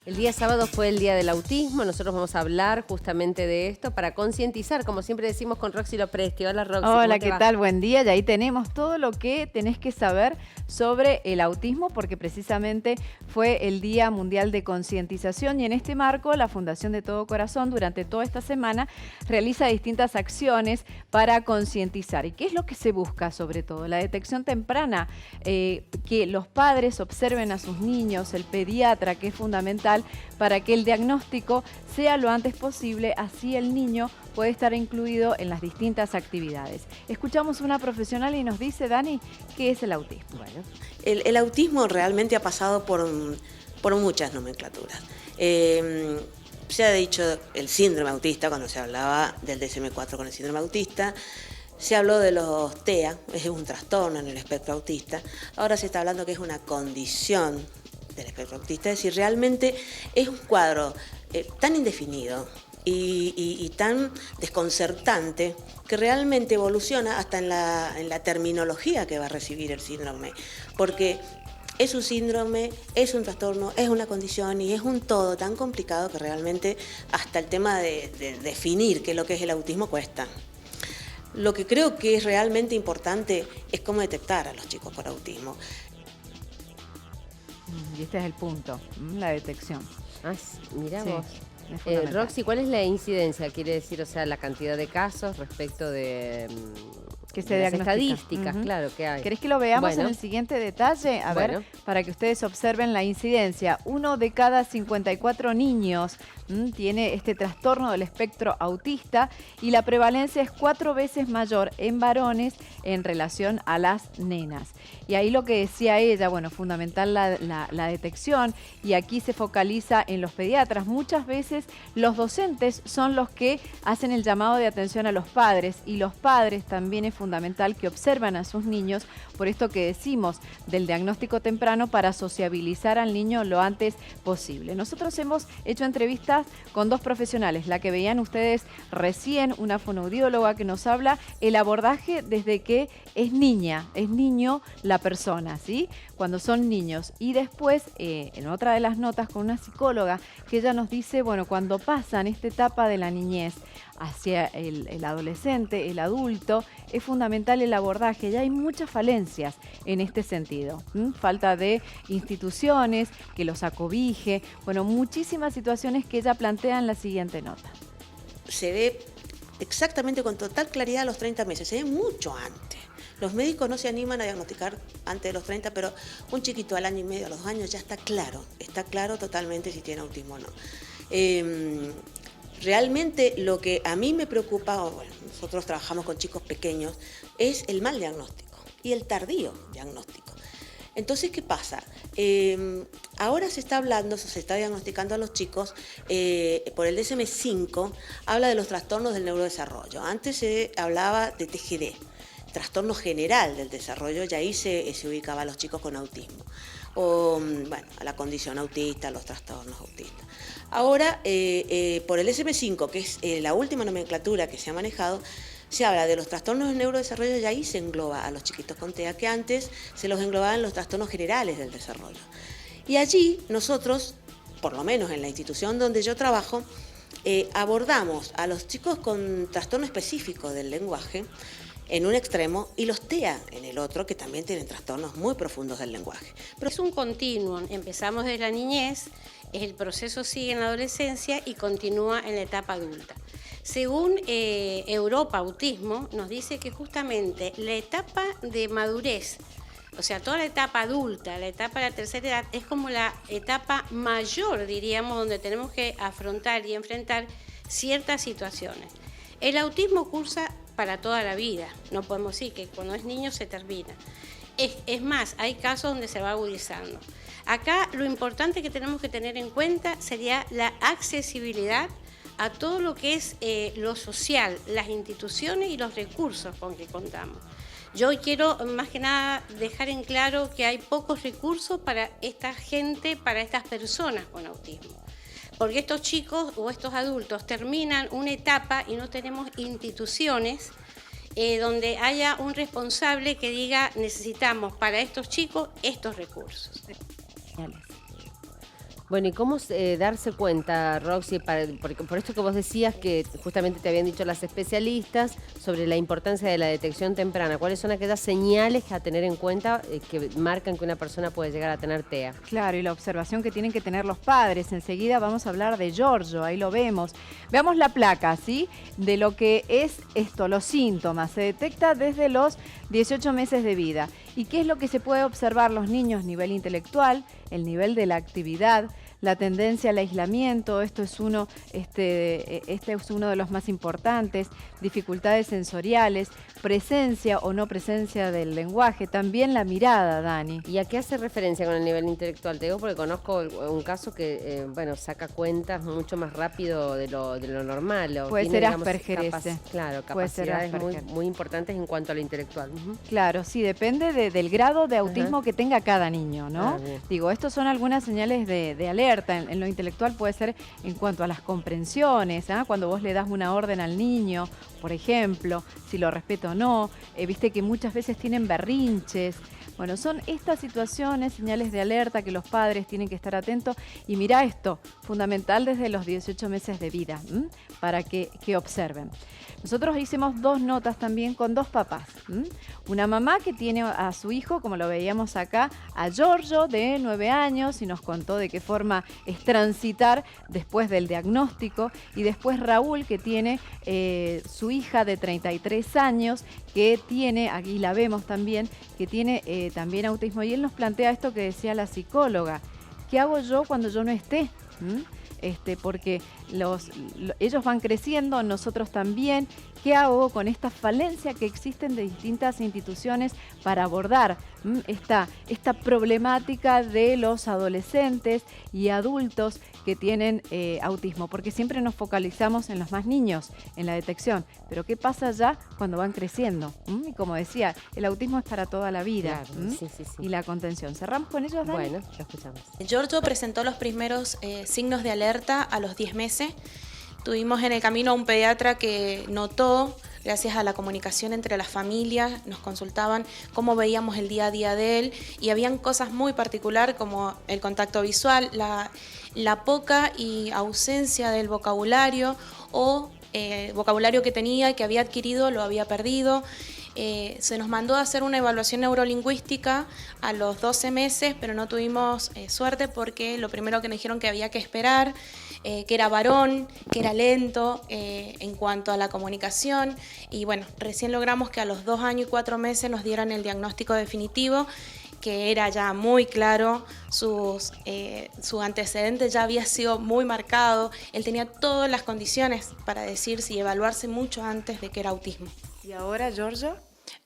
El día sábado fue el Día del Autismo. Nosotros vamos a hablar justamente de esto para concientizar, como siempre decimos, con Roxy Lopresti. Hola, Roxy. Hola, ¿qué tal? Buen día. Y ahí tenemos todo lo que tenés que saber sobre el autismo, porque precisamente fue el Día Mundial de Concientización y en este marco la Fundación de Todo Corazón durante toda esta semana realiza distintas acciones para concientizar. ¿Y qué es lo que se busca sobre todo? La detección temprana, que los padres observen a sus niños, el pediatra, que es fundamental para que el diagnóstico sea lo antes posible, así el niño puede estar incluido en las distintas actividades. Escuchamos una profesional y nos dice, Dani, ¿qué es el autismo? Bueno, el autismo realmente ha pasado por muchas nomenclaturas. Se ha dicho el síndrome autista cuando se hablaba del DSM-4 con el síndrome autista. Se habló de los TEA, es un trastorno en el espectro autista. Ahora se está hablando que es una condición del espectro autista, es decir, realmente es un cuadro tan indefinido y tan desconcertante que realmente evoluciona hasta en la terminología que va a recibir el síndrome, porque es un síndrome, es un trastorno, es una condición y es un todo tan complicado que realmente hasta el tema de definir qué es lo que es el autismo cuesta. Lo que creo que es realmente importante es cómo detectar a los chicos por autismo. Y este es el punto, la detección. Mira Sí, vos. es Roxy, ¿cuál es la incidencia? Quiere decir, o sea, la cantidad de casos respecto de que se las diagnostica. estadísticas, claro, que hay. ¿Querés que lo veamos Bueno. en el siguiente detalle? A Bueno. ver, para que ustedes observen la incidencia. 1 de cada 54 niños tiene este trastorno del espectro autista y la prevalencia es 4 veces mayor en varones en relación a las nenas. Y ahí lo que decía ella, bueno, fundamental la detección, y aquí se focaliza en los pediatras. Muchas veces los docentes son los que hacen el llamado de atención a los padres, y los padres también es fundamental que observan a sus niños, por esto que decimos del diagnóstico temprano, para sociabilizar al niño lo antes posible. Nosotros hemos hecho entrevistas con 2 profesionales, la que veían ustedes recién, una fonoaudióloga que nos habla el abordaje desde que es niña, es niño la persona, ¿sí? Cuando son niños. Y después, en otra de las notas, con una psicóloga que ella nos dice, bueno, cuando pasan esta etapa de la niñez hacia el adolescente, el adulto, es fundamental el abordaje. Ya hay muchas falencias en este sentido. Falta de instituciones que los acobije. Bueno, muchísimas situaciones que ella plantea en la siguiente nota. Se ve exactamente con total claridad a los 30 meses, se ve mucho antes. Los médicos no se animan a diagnosticar antes de los 30, pero un chiquito al año y medio, a los 2 años, ya está claro totalmente si tiene autismo o no. Realmente lo que a mí me preocupa, bueno, nosotros trabajamos con chicos pequeños, es el mal diagnóstico y el tardío diagnóstico. Entonces, ¿qué pasa? Ahora se está diagnosticando a los chicos por el DSM-5, habla de los trastornos del neurodesarrollo. Antes se hablaba de TGD, trastorno general del desarrollo, y ahí se ubicaba a los chicos con autismo. O, bueno, a la condición autista, a los trastornos autistas. Ahora, por el DSM-5, que es la última nomenclatura que se ha manejado, se habla de los trastornos del neurodesarrollo y ahí se engloba a los chiquitos con TEA, que antes se los englobaban los trastornos generales del desarrollo. Y allí nosotros, por lo menos en la institución donde yo trabajo, abordamos a los chicos con trastorno específico del lenguaje en un extremo y los TEA en el otro, que también tienen trastornos muy profundos del lenguaje. Pero es un continuum, empezamos desde la niñez, el proceso sigue en la adolescencia y continúa en la etapa adulta. Según Europa Autismo, nos dice que justamente la etapa de madurez, o sea, toda la etapa adulta, la etapa de la tercera edad, es como la etapa mayor, diríamos, donde tenemos que afrontar y enfrentar ciertas situaciones. El autismo cursa para toda la vida, no podemos decir que cuando es niño se termina. Es más, hay casos donde se va agudizando. Acá lo importante que tenemos que tener en cuenta sería la accesibilidad a todo lo que es lo social, las instituciones y los recursos con que contamos. Yo quiero más que nada dejar en claro que hay pocos recursos para esta gente, para estas personas con autismo. Porque estos chicos o estos adultos terminan una etapa y no tenemos instituciones donde haya un responsable que diga necesitamos para estos chicos estos recursos. Bueno, ¿y cómo darse cuenta, Roxy, porque por esto que vos decías que justamente te habían dicho las especialistas sobre la importancia de la detección temprana? ¿Cuáles son aquellas señales a tener en cuenta que marcan que una persona puede llegar a tener TEA? Claro, y la observación que tienen que tener los padres. Enseguida vamos a hablar de Giorgio, ahí lo vemos. Veamos la placa, ¿sí? De lo que es esto, los síntomas. Se detecta desde los 18 meses de vida. ¿Y qué es lo que se puede observar los niños? Nivel intelectual, el nivel de la actividad, la tendencia al aislamiento, este es uno de los más importantes, dificultades sensoriales, presencia o no presencia del lenguaje, también la mirada, Dani. ¿Y a qué hace referencia con el nivel intelectual? Te digo porque conozco un caso que, saca cuentas mucho más rápido de lo normal. O puede tiene, ser digamos, Asperger ese. Claro, Puede ser capacidades Asperger. muy importantes en cuanto a lo intelectual. Claro, sí, depende del grado de autismo que tenga cada niño, ¿no? Ah, bien. Digo, estos son algunas señales de alerta. En lo intelectual puede ser en cuanto a las comprensiones, ¿ah? Cuando vos le das una orden al niño, por ejemplo, si lo respeta o no, viste que muchas veces tienen berrinches. Bueno, son estas situaciones, señales de alerta que los padres tienen que estar atentos. Y mira esto, fundamental desde los 18 meses de vida, para que observen. Nosotros hicimos 2 notas también con 2 papás. Una mamá que tiene a su hijo, como lo veíamos acá, a Giorgio, de 9 años, y nos contó de qué forma es transitar después del diagnóstico. Y después Raúl, que tiene su hija de 33 años, que tiene, aquí la vemos también, que tiene también autismo. Y él nos plantea esto que decía la psicóloga: ¿qué hago yo cuando yo no esté? Porque ellos van creciendo, nosotros también. ¿Qué hago con esta falencia que existen de distintas instituciones para abordar esta problemática de los adolescentes y adultos que tienen autismo? Porque siempre nos focalizamos en los más niños, en la detección. Pero ¿qué pasa ya cuando van creciendo? Y como decía, el autismo es para toda la vida. Claro, sí. Y la contención. ¿Cerramos con ellos, Dani? Bueno, lo escuchamos. Giorgio presentó los primeros signos de alerta a los 10 meses. Tuvimos en el camino a un pediatra que notó, gracias a la comunicación entre las familias, nos consultaban cómo veíamos el día a día de él, y habían cosas muy particulares como el contacto visual, la poca y ausencia del vocabulario, o vocabulario que tenía y que había adquirido lo había perdido. Se nos mandó a hacer una evaluación neurolingüística a los 12 meses, pero no tuvimos suerte, porque lo primero que nos dijeron que había que esperar, que era varón, que era lento en cuanto a la comunicación, y bueno, recién logramos que a los 2 años y 4 meses nos dieran el diagnóstico definitivo, que era ya muy claro, su antecedente ya había sido muy marcado, él tenía todas las condiciones para decirse y evaluarse mucho antes de que era autismo. ¿Y ahora, Giorgio?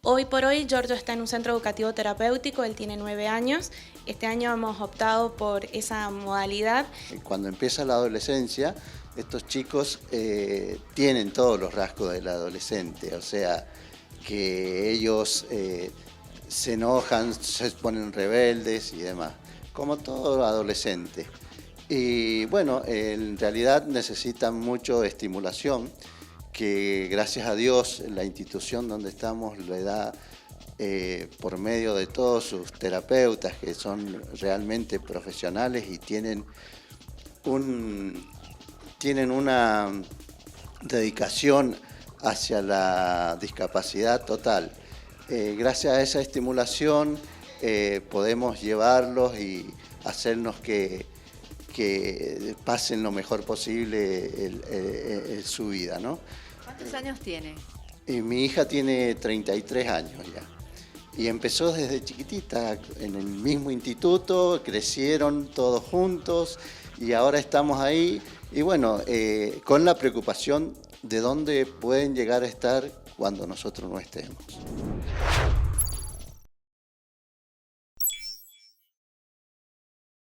Hoy por hoy, Giorgio está en un centro educativo terapéutico, él tiene 9 años. Este año hemos optado por esa modalidad. Cuando empieza la adolescencia, estos chicos tienen todos los rasgos del adolescente, o sea, que ellos se enojan, se ponen rebeldes y demás, como todo adolescente. Y bueno, en realidad necesitan mucho estimulación, que gracias a Dios la institución donde estamos le da por medio de todos sus terapeutas, que son realmente profesionales y tienen una dedicación hacia la discapacidad total. Gracias a esa estimulación podemos llevarlos y hacernos que pasen lo mejor posible su vida, ¿no? ¿Cuántos años tiene? Mi hija tiene 33 años ya. Y empezó desde chiquitita en el mismo instituto, crecieron todos juntos y ahora estamos ahí. Y bueno, con la preocupación de dónde pueden llegar a estar cuando nosotros no estemos.